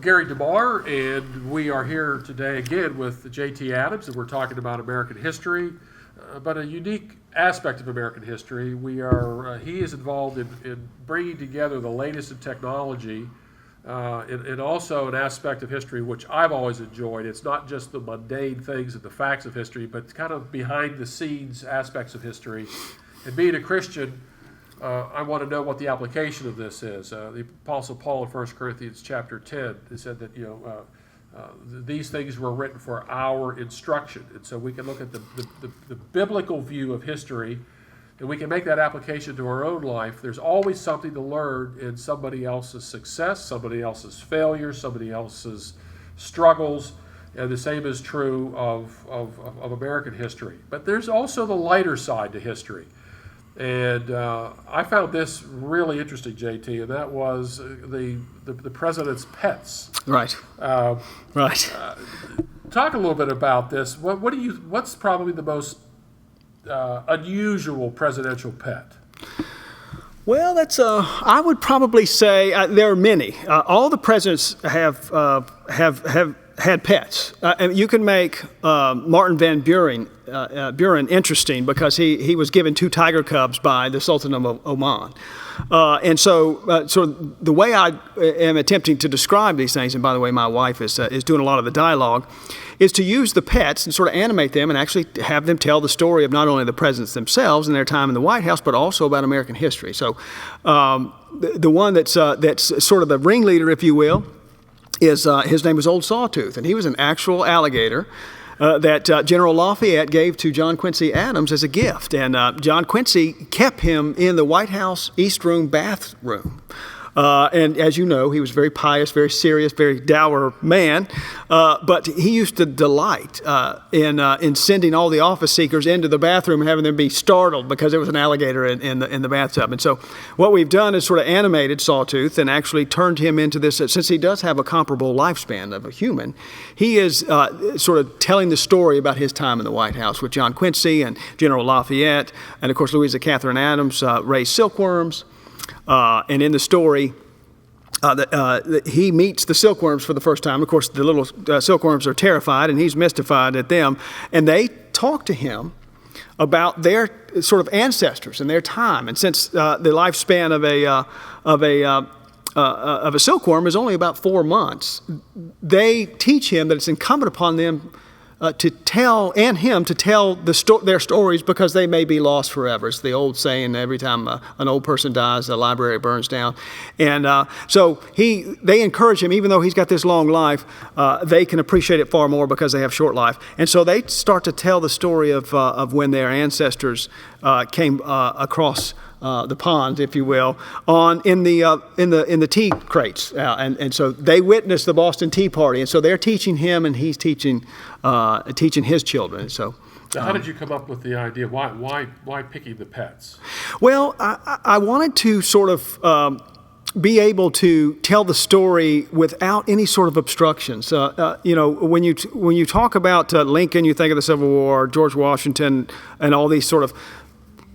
I'm Gary DeMar, and we are here today again with J.T. Adams, and we're talking about American history, but a unique aspect of American history. He is involved in bringing together the latest in technology, and also an aspect of history which I've always enjoyed. It's not just the mundane things and the facts of history, but it's kind of behind-the-scenes aspects of history. And being a Christian, I want to know what the application of this is. The Apostle Paul in 1 Corinthians chapter 10, he said that these things were written for our instruction. And so we can look at the biblical view of history, and we can make that application to our own life. There's always something to learn in somebody else's success, somebody else's failure, somebody else's struggles, and the same is true of American history. But there's also the lighter side to history. And I found this really interesting, JT, and that was the president's pets. Right. Right. Talk a little bit about this. What's probably the most unusual presidential pet? Well, I would probably say there are many. All the presidents have had pets. And you can make Martin Van Buren interesting because he was given 2 tiger cubs by the Sultan of Oman. And so the way I am attempting to describe these things, and by the way, my wife is doing a lot of the dialogue, is to use the pets and sort of animate them and actually have them tell the story of not only the presidents themselves and their time in the White House, but also about American history. So the one that's sort of the ringleader, if you will, is his name was Old Sawtooth, and he was an actual alligator that General Lafayette gave to John Quincy Adams as a gift. And John Quincy kept him in the White House East Room bathroom. And as you know, he was very pious, very serious, very dour man. But he used to delight in sending all the office seekers into the bathroom and having them be startled because there was an alligator in the bathtub. And so what we've done is sort of animated Sawtooth and actually turned him into this. Since he does have a comparable lifespan of a human, he is sort of telling the story about his time in the White House with John Quincy and General Lafayette. And of course, Louisa Catherine Adams raised silkworms. And in the story, he meets the silkworms for the first time. Of course, the little silkworms are terrified, and he's mystified at them. And they talk to him about their sort of ancestors and their time. And since the lifespan of a silkworm is only about 4 months, they teach him that it's incumbent upon them to tell their stories because they may be lost forever. It's the old saying, every time an old person dies, the library burns down. And so they encourage him, even though he's got this long life, they can appreciate it far more because they have short life. And so they start to tell the story of when their ancestors came across the pond, if you will, in the tea crates, and so they witnessed the Boston Tea Party, and so they're teaching him, and he's teaching his children. So how did you come up with the idea? Why picking the pets? Well, I wanted to sort of be able to tell the story without any sort of obstructions. When you talk about Lincoln, you think of the Civil War, George Washington, and all these sort of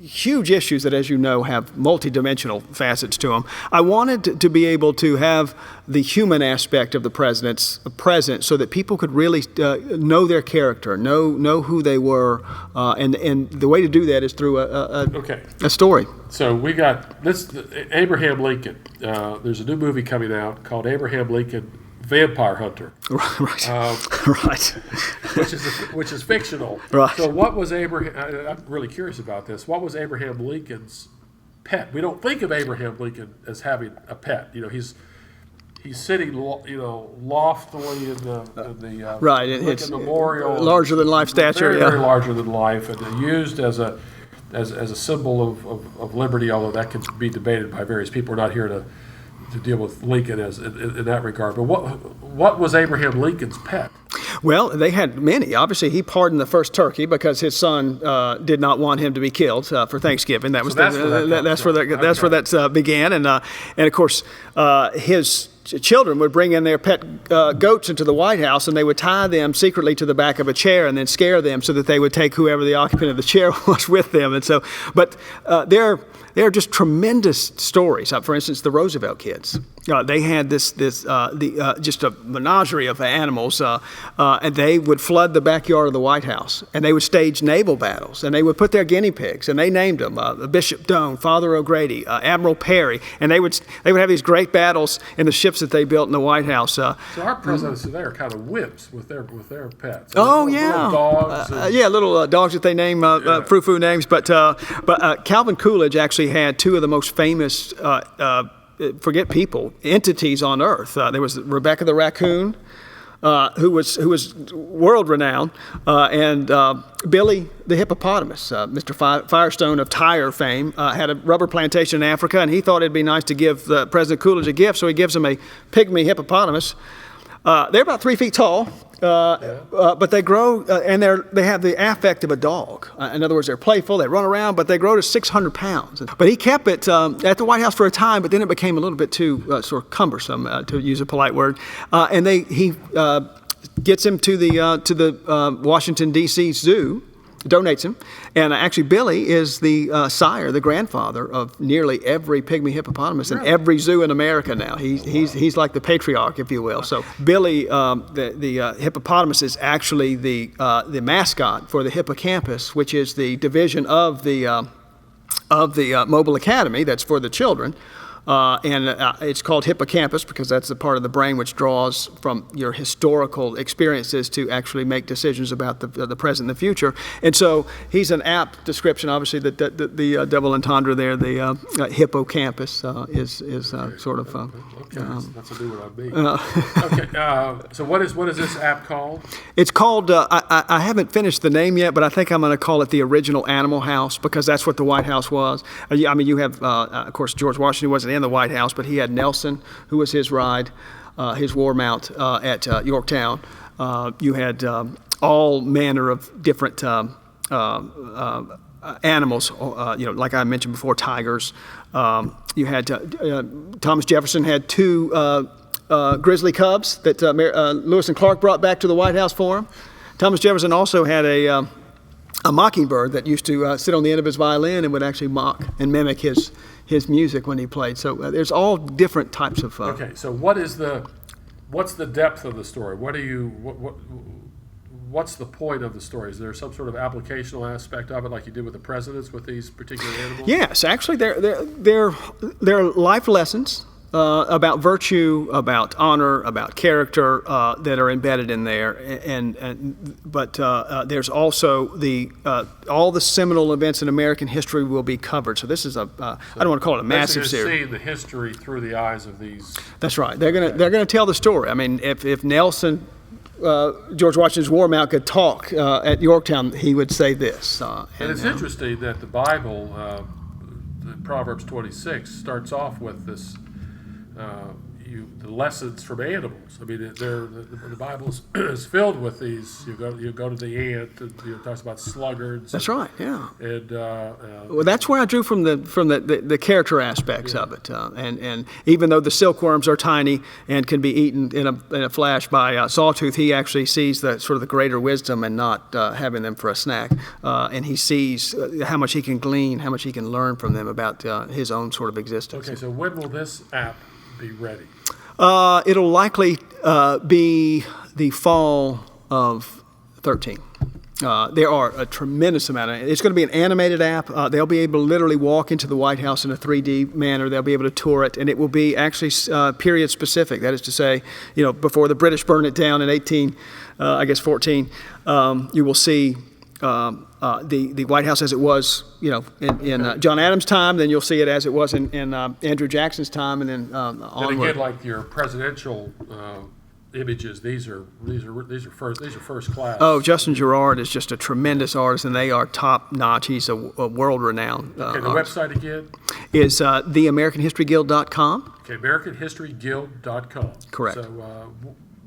huge issues that, as you know, have multidimensional facets to them. I wanted to be able to have the human aspect of the presidents present so that people could really know their character, know who they were, and the way to do that is through a story. So we got this Abraham Lincoln. There's a new movie coming out called Abraham Lincoln Vampire Hunter, right, right, which is fictional. Right. So what was Abraham? I'm really curious about this. What was Abraham Lincoln's pet? We don't think of Abraham Lincoln as having a pet. He's sitting, loftily in the right. Lincoln Memorial, larger than life stature, very larger than life, and used as a symbol of liberty. Although that can be debated by various people. We're not here to deal with Lincoln in that regard. But what was Abraham Lincoln's pet? Well, they had many. Obviously, he pardoned the first turkey because his son did not want him to be killed for Thanksgiving. That's where that began. And of course, his children would bring in their pet goats into the White House, and they would tie them secretly to the back of a chair and then scare them so that they would take whoever the occupant of the chair was with them. And so, but there are just tremendous stories. For instance, the Roosevelt kids. They had just a menagerie of animals, and they would flood the backyard of the White House, and they would stage naval battles, and they would put their guinea pigs, and they named them Bishop Doane, Father O'Grady, Admiral Perry, and they would have these great battles in the ships that they built in the White House. So our presidents today are kind of wimps with their pets. Oh, little dogs. Little dogs that they name frou-frou names. But Calvin Coolidge actually had two of the most famous entities on Earth. There was Rebecca the raccoon, who was world renowned, and Billy the hippopotamus. Mr. Firestone of Tyre fame had a rubber plantation in Africa, and he thought it'd be nice to give President Coolidge a gift, so he gives him a pygmy hippopotamus. They're about 3 feet tall, but they grow, and they have the affect of a dog. In other words, they're playful, they run around, but they grow to 600 pounds. But he kept it at the White House for a time, but then it became a little bit too sort of cumbersome, to use a polite word. And he gets him to the Washington, D.C. Zoo, donates him. And actually, Billy is the sire, the grandfather of nearly every pygmy hippopotamus in every zoo in America now. He's like the patriarch, if you will. So Billy, the hippopotamus, is actually the mascot for the hippocampus, which is the division of the Mobile Academy that's for the children. It's called hippocampus because that's the part of the brain which draws from your historical experiences to actually make decisions about the present and the future. And so he's an apt description. Obviously, the double entendre there, the hippocampus is sort of. Okay, that's a new one on me. Okay, so what is this app called? It's called. I haven't finished the name yet, but I think I'm going to call it the original Animal House because that's what the White House was. I mean, you have, of course, George Washington wasn't in the White House, but he had Nelson, who was his ride, his war mount at Yorktown. You had all manner of different animals, like I mentioned before, tigers. You had Thomas Jefferson had two grizzly cubs that Lewis and Clark brought back to the White House for him. Thomas Jefferson also had a mockingbird that used to sit on the end of his violin and would actually mock and mimic his music when he played. So there's all different types of. Okay, so what's the depth of the story? What's the point of the story? Is there some sort of applicational aspect of it, like you did with the presidents with these particular animals? Yes, actually, they're life lessons about virtue, about honor, about character that are embedded in there, but there's also all the seminal events in American history will be covered. So this is I don't want to call it a massive series. Seeing the history through the eyes of these. That's right. They're gonna tell the story. I mean, if Nelson, George Washington's war mount, could talk at Yorktown, he would say this. And it's interesting that the Bible, Proverbs 26, starts off with this. The lessons from animals. I mean, the Bible is filled with these. You go to the ant. And, it talks about sluggards. That's right. Yeah. And well, that's where I drew from the character aspects of it. And even though the silkworms are tiny and can be eaten in a flash by Sawtooth, he actually sees the sort of the greater wisdom and not having them for a snack. And he sees how much he can glean, how much he can learn from them about his own sort of existence. Okay, so when will this app be ready? It'll likely be the fall of 13. There are a tremendous amount of. It's going to be an animated app. They'll be able to literally walk into the White House in a 3D manner. They'll be able to tour it, and it will be actually period specific. That is to say, before the British burned it down in 14, you will see. The White House as it was, in John Adams' time. Then you'll see it as it was in Andrew Jackson's time, and then onward. And again, like your presidential images, these are first class. Oh, Justin Girard is just a tremendous artist, and they are top notch. He's a world renowned. Okay, the website again is theamericanhistoryguild.com. Okay, AmericanHistoryGuild.com. Correct. So.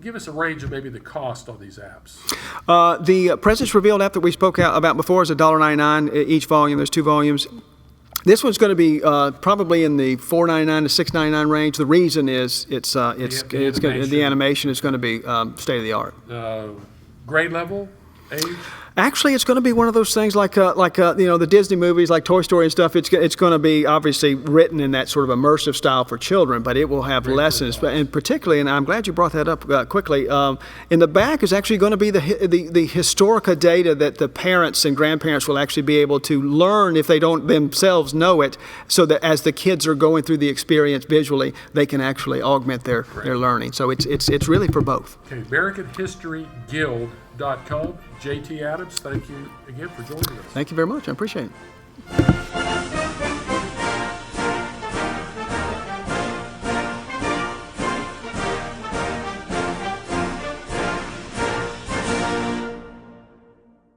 Give us a range of maybe the cost on these apps. The President's Revealed app that we spoke about before is $1.99 each volume. There's 2 volumes. This one's going to be probably in the $4.99 to $6.99 range. The reason is the animation is going to be state of the art. Grade level, age? Actually, it's going to be one of those things like the Disney movies, like Toy Story and stuff. It's going to be obviously written in that sort of immersive style for children, but it will have lessons, and particularly, and I'm glad you brought that up quickly. In the back is actually going to be the historica data that the parents and grandparents will actually be able to learn if they don't themselves know it, so that as the kids are going through the experience visually, they can actually augment their learning. So it's really for both. Okay, AmericanHistoryGuild.com. J.T. Adams, thank you again for joining us. Thank you very much. I appreciate it.